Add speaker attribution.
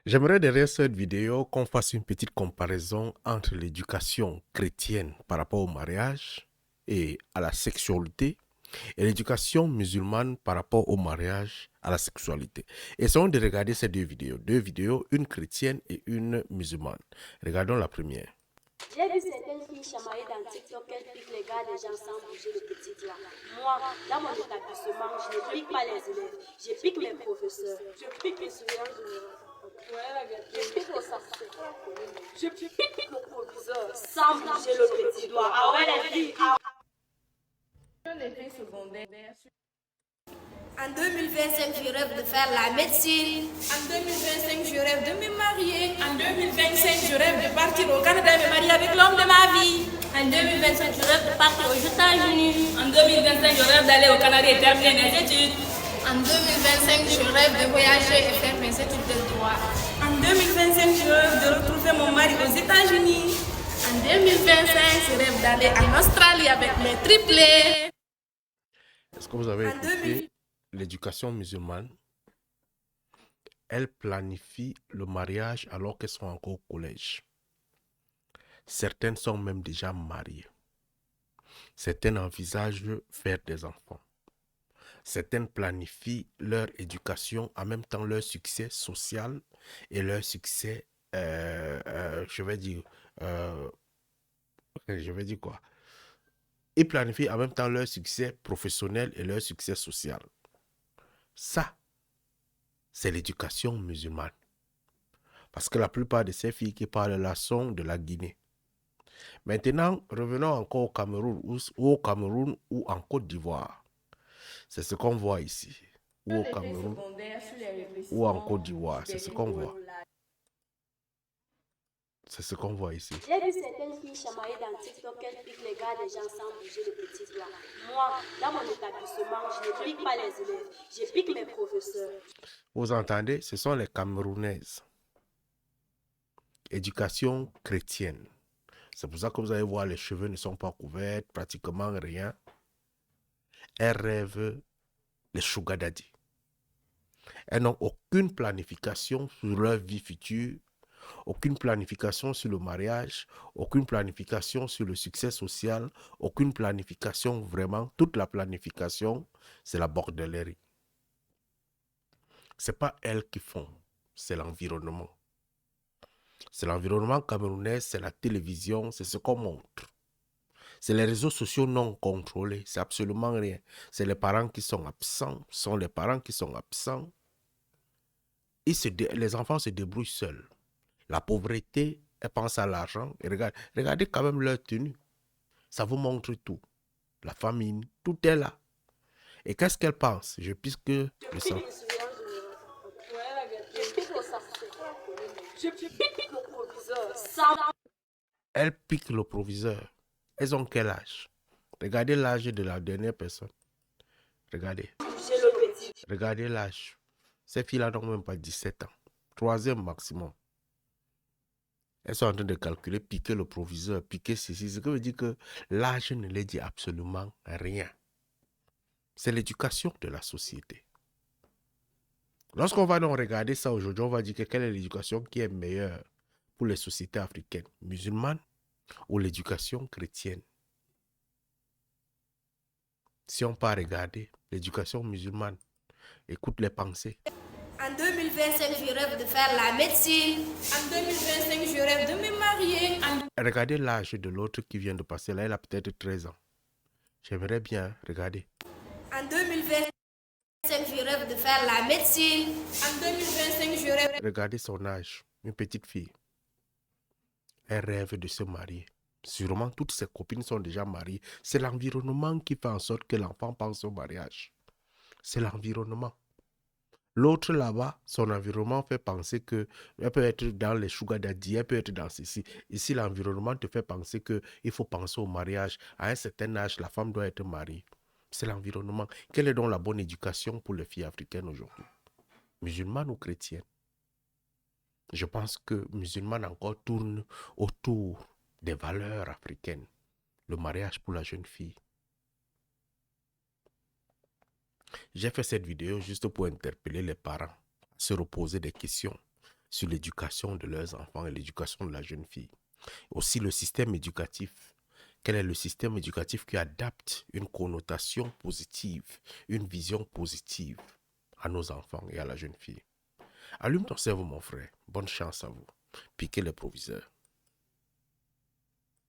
Speaker 1: J'aimerais derrière cette vidéo qu'on fasse une petite comparaison entre l'éducation chrétienne par rapport au mariage et à la sexualité et l'éducation musulmane par rapport au mariage à la sexualité. Essayons de regarder ces deux vidéos, une chrétienne et une musulmane. Regardons la première.
Speaker 2: J'ai vu certaines filles chamailler dans TikTok, elles piquent les gars des gens sans bouger le petit doigt. Moi, dans mon établissement, je ne pique pas les élèves, je pique mes professeurs. Je pique mes surveillants généraux. Je pique au sacré. Je pique le proviseur sans bouger le petit doigt. Ah ouais, les filles.
Speaker 3: Un effet secondaire.
Speaker 4: En 2025, je rêve de faire la médecine.
Speaker 3: En 2025, je rêve de me marier. En 2025, je rêve de partir au Canada et me marier avec l'homme de ma vie.
Speaker 5: En 2025, je rêve de partir aux États-Unis.
Speaker 6: En 2025, je rêve d'aller au Canada et terminer mes études.
Speaker 7: En 2025, je rêve de voyager et faire mes études de droit.
Speaker 8: En 2025, je rêve de retrouver mon mari aux États-Unis.
Speaker 7: En 2025, je rêve d'aller en Australie avec mes triplés.
Speaker 1: Est-ce que vous avez écouté l'éducation musulmane? Elle planifie le mariage alors qu'elles sont encore au collège. Certaines sont même déjà mariées. Certaines envisagent faire des enfants. Certaines planifient leur éducation, en même temps leur succès social et leur succès, je vais dire quoi? Ils planifient en même temps leur succès professionnel et leur succès social. Ça, c'est l'éducation musulmane. Parce que la plupart de ces filles qui parlent là sont de la Guinée. Maintenant, revenons encore au Cameroun ou en Côte d'Ivoire. C'est ce qu'on voit ici. Ou au Cameroun ou en Côte d'Ivoire. C'est ce qu'on voit. C'est ce qu'on voit ici.
Speaker 2: J'ai vu certaines filles chamailler dans TikTok, elles piquent les gars des gens sans bouger le petit doigt. Moi, dans mon établissement, je ne pique pas les élèves, je pique mes professeurs.
Speaker 1: Vous entendez? Ce sont les Camerounaises. Éducation chrétienne. C'est pour ça que vous allez voir, les cheveux ne sont pas couverts, pratiquement rien. Elles rêvent les sugar daddy. Elles n'ont aucune planification sur leur vie future, aucune planification sur le mariage, aucune planification sur le succès social, aucune planification vraiment. Toute la planification, c'est la bordellerie. Ce n'est pas elles qui font, c'est l'environnement. C'est l'environnement camerounais, c'est la télévision, c'est ce qu'on montre. C'est les réseaux sociaux non contrôlés, c'est absolument rien. C'est les parents qui sont absents, sont les parents qui sont absents. Les enfants se débrouillent seuls. La pauvreté, elles pensent à l'argent. Et regardez quand même leur tenue. Ça vous montre tout. La famine, tout est là. Et qu'est-ce qu'elles pensent? Je puisque le sang.
Speaker 2: Je pique le proviseur.
Speaker 1: Elles piquent le proviseur. Elles ont quel âge? Regardez l'âge de la dernière personne. Regardez. Regardez l'âge. Ces filles-là n'ont même pas 17 ans. 3e maximum. Elles sont en train de calculer, piquer le proviseur, piquer ceci. Ce qui veut dire que l'âge ne les dit absolument rien. C'est l'éducation de la société. Lorsqu'on va donc regarder ça aujourd'hui, on va dire que quelle est l'éducation qui est meilleure pour les sociétés africaines, musulmanes ou l'éducation chrétienne. Si on part regarder l'éducation musulmane, écoute les pensées.
Speaker 4: En 2025, je rêve de faire la médecine.
Speaker 3: En 2025, je rêve de me marier.
Speaker 1: Regardez l'âge de l'autre qui vient de passer là, elle a peut-être 13 ans. J'aimerais bien, regardez.
Speaker 4: En 2025, je rêve de faire la médecine.
Speaker 3: En 2025, je rêve...
Speaker 1: Regardez son âge, une petite fille. Elle rêve de se marier. Sûrement, toutes ses copines sont déjà mariées. C'est l'environnement qui fait en sorte que l'enfant pense au mariage. C'est l'environnement. L'autre là-bas, son environnement fait penser qu'elle peut être dans les sugar daddy, elle peut être dans ceci. Ici, l'environnement te fait penser qu'il faut penser au mariage. À un certain âge, la femme doit être mariée. C'est l'environnement. Quelle est donc la bonne éducation pour les filles africaines aujourd'hui? Musulmanes ou chrétiennes? Je pense que musulmanes encore tournent autour des valeurs africaines. Le mariage pour la jeune fille. J'ai fait cette vidéo juste pour interpeller les parents, se reposer des questions sur l'éducation de leurs enfants et l'éducation de la jeune fille. Aussi le système éducatif. Quel est le système éducatif qui adapte une connotation positive, une vision positive à nos enfants et à la jeune fille? Allume ton cerveau, mon frère. Bonne chance à vous. Piquez les proviseurs.